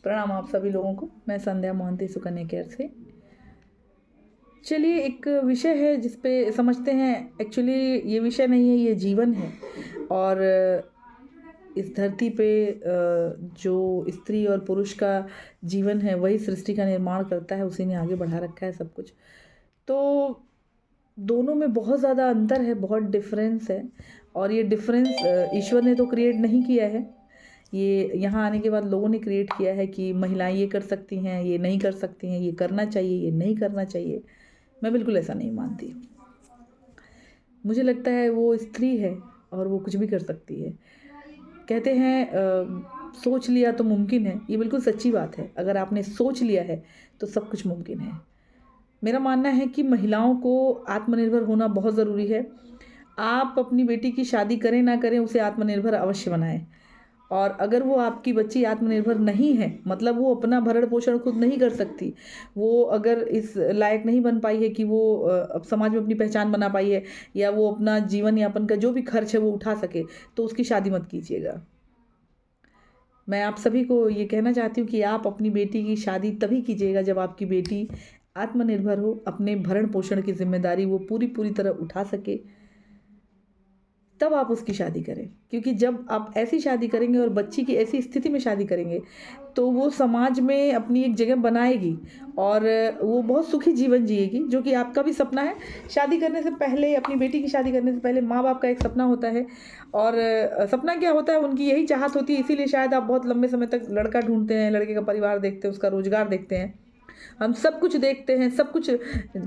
प्रणाम आप सभी लोगों को। मैं संध्या मोहंती सुकन्या केयर से। चलिए, एक विषय है जिस पे समझते हैं। एक्चुअली ये विषय नहीं है, ये जीवन है। और इस धरती पे जो स्त्री और पुरुष का जीवन है वही सृष्टि का निर्माण करता है, उसी ने आगे बढ़ा रखा है सब कुछ। तो दोनों में बहुत ज़्यादा अंतर है, बहुत डिफरेंस है। और ये डिफरेंस ईश्वर ने तो क्रिएट नहीं किया है, ये यहाँ आने के बाद लोगों ने क्रिएट किया है कि महिलाएं ये कर सकती हैं, ये नहीं कर सकती हैं, ये करना चाहिए, ये नहीं करना चाहिए। मैं बिल्कुल ऐसा नहीं मानती। मुझे लगता है वो स्त्री है और वो कुछ भी कर सकती है। कहते हैं सोच लिया तो मुमकिन है। ये बिल्कुल सच्ची बात है। अगर आपने सोच लिया है तो सब कुछ मुमकिन है। मेरा मानना है कि महिलाओं को आत्मनिर्भर होना बहुत ज़रूरी है। आप अपनी बेटी की शादी करें ना करें, उसे आत्मनिर्भर अवश्य बनाएं। और अगर वो आपकी बच्ची आत्मनिर्भर नहीं है, मतलब वो अपना भरण पोषण खुद नहीं कर सकती, वो अगर इस लायक नहीं बन पाई है कि वो अब समाज में अपनी पहचान बना पाई है, या वो अपना जीवन यापन का जो भी खर्च है वो उठा सके, तो उसकी शादी मत कीजिएगा। मैं आप सभी को ये कहना चाहती हूँ कि आप अपनी बेटी की शादी तभी कीजिएगा जब आपकी बेटी आत्मनिर्भर हो, अपने भरण पोषण की जिम्मेदारी वो पूरी तरह उठा सके, तब आप उसकी शादी करें। क्योंकि जब आप ऐसी शादी करेंगे और बच्ची की ऐसी स्थिति में शादी करेंगे तो वो समाज में अपनी एक जगह बनाएगी और वो बहुत सुखी जीवन जिएगी, जो कि आपका भी सपना है। शादी करने से पहले, अपनी बेटी की शादी करने से पहले माँ बाप का एक सपना होता है। और सपना क्या होता है, उनकी यही चाहत होती है। इसीलिए शायद आप बहुत लंबे समय तक लड़का ढूंढते हैं, लड़के का परिवार देखते हैं, उसका रोजगार देखते हैं। हम सब कुछ देखते हैं, सब कुछ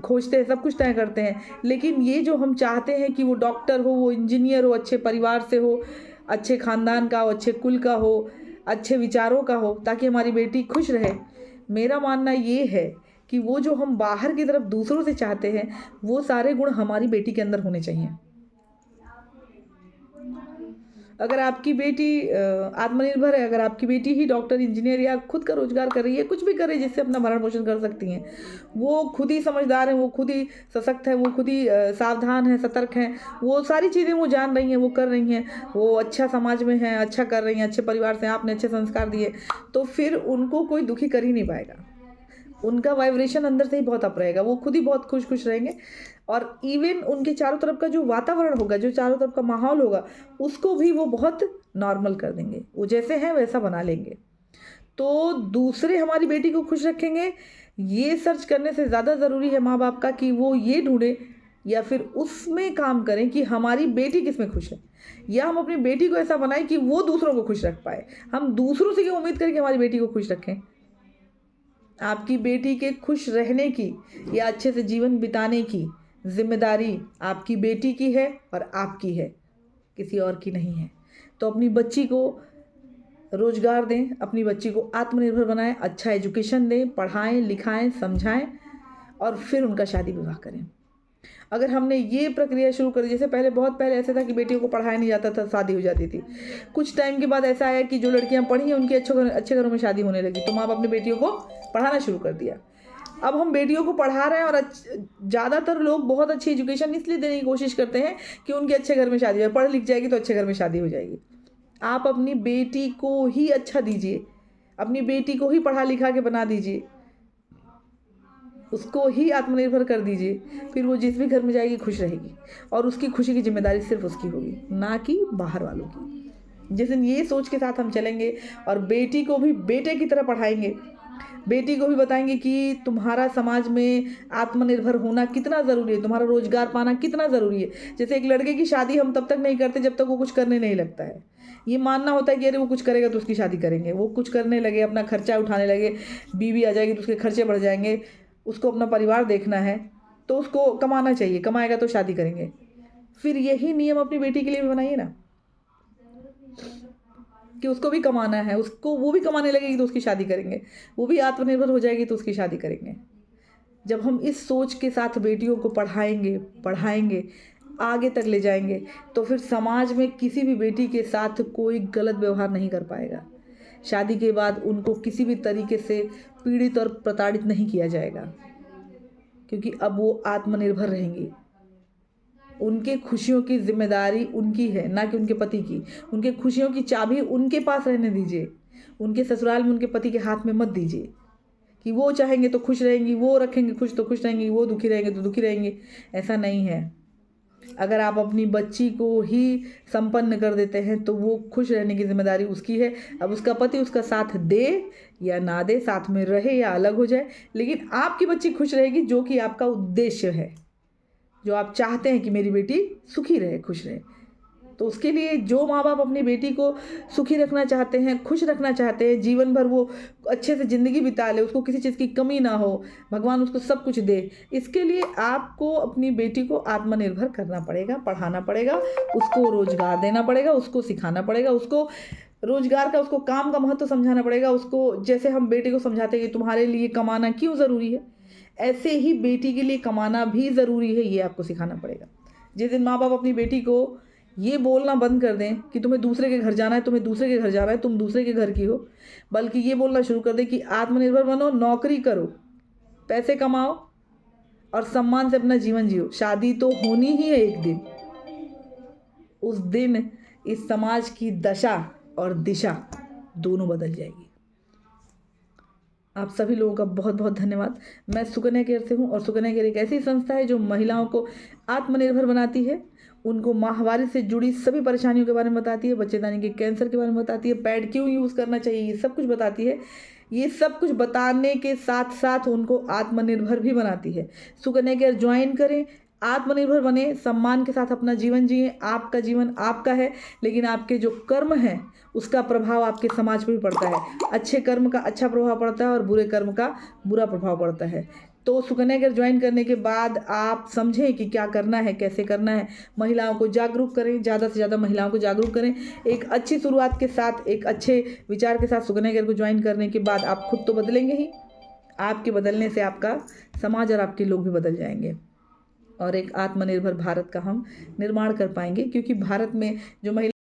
खोजते हैं, सब कुछ तय करते हैं। लेकिन ये जो हम चाहते हैं कि वो डॉक्टर हो, वो इंजीनियर हो, अच्छे परिवार से हो, अच्छे ख़ानदान का हो, अच्छे कुल का हो, अच्छे विचारों का हो, ताकि हमारी बेटी खुश रहे। मेरा मानना ये है कि वो जो हम बाहर की तरफ दूसरों से चाहते हैं, वो सारे गुण हमारी बेटी के अंदर होने चाहिए। अगर आपकी बेटी आत्मनिर्भर है, अगर आपकी बेटी ही डॉक्टर, इंजीनियर या खुद का रोजगार कर रही है, कुछ भी करे जिससे अपना भरण पोषण कर सकती हैं, वो खुद ही समझदार हैं, वो खुद ही सशक्त है, वो खुद ही सावधान है, सतर्क हैं, वो सारी चीज़ें वो जान रही हैं, वो कर रही हैं, वो अच्छा समाज में हैं, अच्छा कर रही हैं, अच्छे परिवार से आपने अच्छे संस्कार दिए, तो फिर उनको कोई दुखी कर ही नहीं पाएगा। उनका वाइब्रेशन अंदर से ही बहुत अप रहेगा, वो खुद ही बहुत खुश रहेंगे। और इवन उनके चारों तरफ का जो वातावरण होगा, जो चारों तरफ का माहौल होगा, उसको भी वो बहुत नॉर्मल कर देंगे। वो जैसे हैं वैसा बना लेंगे। तो दूसरे हमारी बेटी को खुश रखेंगे, ये सर्च करने से ज़्यादा ज़रूरी है माँ बाप का कि वो ये ढूंढे या फिर उसमें काम करें कि हमारी बेटी किस में खुश है, या हम अपनी बेटी को ऐसा बनाएं कि वो दूसरों को खुश रख पाए। हम दूसरों से क्यों उम्मीद करें कि हमारी बेटी को खुश रखें? आपकी बेटी के खुश रहने की या अच्छे से जीवन बिताने की जिम्मेदारी आपकी बेटी की है और आपकी है, किसी और की नहीं है। तो अपनी बच्ची को रोजगार दें, अपनी बच्ची को आत्मनिर्भर बनाएं, अच्छा एजुकेशन दें, पढ़ाएं, लिखाएं, समझाएं और फिर उनका शादी विवाह करें। अगर हमने ये प्रक्रिया शुरू कर दी, जैसे पहले, बहुत पहले ऐसा था कि बेटियों को पढ़ाया नहीं जाता था, शादी हो जाती थी। कुछ टाइम के बाद ऐसा आया कि जो लड़कियां पढ़ी हैं उनकी अच्छे घरों में शादी होने लगी, तो माँ बाप ने बेटियों को पढ़ाना शुरू कर दिया। अब हम बेटियों को पढ़ा रहे हैं और ज़्यादातर लोग बहुत अच्छी एजुकेशन इसलिए देने की कोशिश करते हैं कि उनके अच्छे घर में शादी हो, पढ़ लिख जाएगी तो अच्छे घर में शादी हो जाएगी। आप अपनी बेटी को ही अच्छा दीजिए, अपनी बेटी को ही पढ़ा लिखा के बना दीजिए, उसको ही आत्मनिर्भर कर दीजिए, फिर वो जिस भी घर में जाएगी खुश रहेगी और उसकी खुशी की जिम्मेदारी सिर्फ उसकी होगी, ना कि बाहर वालों की। जिस दिन ये सोच के साथ हम चलेंगे और बेटी को भी बेटे की तरह पढ़ाएंगे, बेटी को भी बताएंगे कि तुम्हारा समाज में आत्मनिर्भर होना कितना ज़रूरी है, तुम्हारा रोजगार पाना कितना ज़रूरी है। जैसे एक लड़के की शादी हम तब तक नहीं करते जब तक वो कुछ करने नहीं लगता है। ये मानना होता है कि अरे वो कुछ करेगा तो उसकी शादी करेंगे, वो कुछ करने लगे, अपना खर्चा उठाने लगे, बीवी आ जाएगी तो उसके खर्चे बढ़ जाएंगे, उसको अपना परिवार देखना है तो उसको कमाना चाहिए, कमाएगा तो शादी करेंगे। फिर यही नियम अपनी बेटी के लिए भी बनाइए ना, कि उसको भी कमाना है, उसको वो भी कमाने लगेगी तो उसकी शादी करेंगे, वो भी आत्मनिर्भर हो जाएगी तो उसकी शादी करेंगे। जब हम इस सोच के साथ बेटियों को पढ़ाएंगे, आगे तक ले जाएंगे, तो फिर समाज में किसी भी बेटी के साथ कोई गलत व्यवहार नहीं कर पाएगा। शादी के बाद उनको किसी भी तरीके से पीड़ित और प्रताड़ित नहीं किया जाएगा, क्योंकि अब वो आत्मनिर्भर रहेंगी। उनके खुशियों की जिम्मेदारी उनकी है, ना कि उनके पति की। उनके खुशियों की चाबी उनके पास रहने दीजिए, उनके ससुराल में उनके पति के हाथ में मत दीजिए कि वो चाहेंगे तो खुश रहेंगी, वो रखेंगे खुश तो खुश रहेंगी, वो दुखी रहेंगे तो दुखी रहेंगे। ऐसा नहीं है। अगर आप अपनी बच्ची को ही संपन्न कर देते हैं तो वो खुश रहने की जिम्मेदारी उसकी है। अब उसका पति उसका साथ दे या ना दे, साथ में रहे या अलग हो जाए, लेकिन आपकी बच्ची खुश रहेगी, जो कि आपका उद्देश्य है, जो आप चाहते हैं कि मेरी बेटी सुखी रहे, खुश रहे। तो उसके लिए जो माँ बाप अपनी बेटी को सुखी रखना चाहते हैं, खुश रखना चाहते हैं, जीवन भर वो अच्छे से ज़िंदगी बिता ले, उसको किसी चीज़ की कमी ना हो, भगवान उसको सब कुछ दे, इसके लिए आपको अपनी बेटी को आत्मनिर्भर करना पड़ेगा, पढ़ाना पड़ेगा, उसको रोजगार देना पड़ेगा, उसको सिखाना पड़ेगा, उसको रोजगार का, उसको काम का महत्व समझाना पड़ेगा। उसको जैसे हम बेटे को समझाते हैं कि तुम्हारे लिए कमाना क्यों ज़रूरी है, ऐसे ही बेटी के लिए कमाना भी ज़रूरी है, ये आपको सिखाना पड़ेगा। जिस दिन माँ बाप अपनी बेटी को ये बोलना बंद कर दें कि तुम्हें दूसरे के घर जाना है, तुम्हें दूसरे के घर जाना है, तुम दूसरे के घर की हो, बल्कि ये बोलना शुरू कर दें कि आत्मनिर्भर बनो, नौकरी करो, पैसे कमाओ और सम्मान से अपना जीवन जियो। शादी तो होनी ही है एक दिन, उस दिन इस समाज की दशा और दिशा दोनों बदल जाएगी। आप सभी लोगों का बहुत बहुत धन्यवाद। मैं सुकन्या केयर से हूँ और सुकन्या केयर एक ऐसी संस्था है जो महिलाओं को आत्मनिर्भर बनाती है, उनको माहवारी से जुड़ी सभी परेशानियों के बारे में बताती है, बच्चेदानी के कैंसर के बारे में बताती है, पैड क्यों यूज़ करना चाहिए, ये सब कुछ बताती है। ये सब कुछ बताने के साथ साथ उनको आत्मनिर्भर भी बनाती है। सुकन्या केयर ज्वाइन करें, आत्मनिर्भर बने, सम्मान के साथ अपना जीवन जिए। आपका जीवन आपका है, लेकिन आपके जो कर्म हैं उसका प्रभाव आपके समाज पर भी पड़ता है। अच्छे कर्म का अच्छा प्रभाव पड़ता है और बुरे कर्म का बुरा प्रभाव पड़ता है। तो सुकन्या केयर ज्वाइन करने के बाद आप समझें कि क्या करना है, कैसे करना है। महिलाओं को जागरूक करें, ज़्यादा से ज़्यादा महिलाओं को जागरूक करें। एक अच्छी शुरुआत के साथ, एक अच्छे विचार के साथ सुकन्या केयर को ज्वाइन करने के बाद आप खुद तो बदलेंगे ही, आपके बदलने से आपका समाज और आपके लोग भी बदल जाएंगे और एक आत्मनिर्भर भारत का हम निर्माण कर पाएंगे। क्योंकि भारत में जो महिला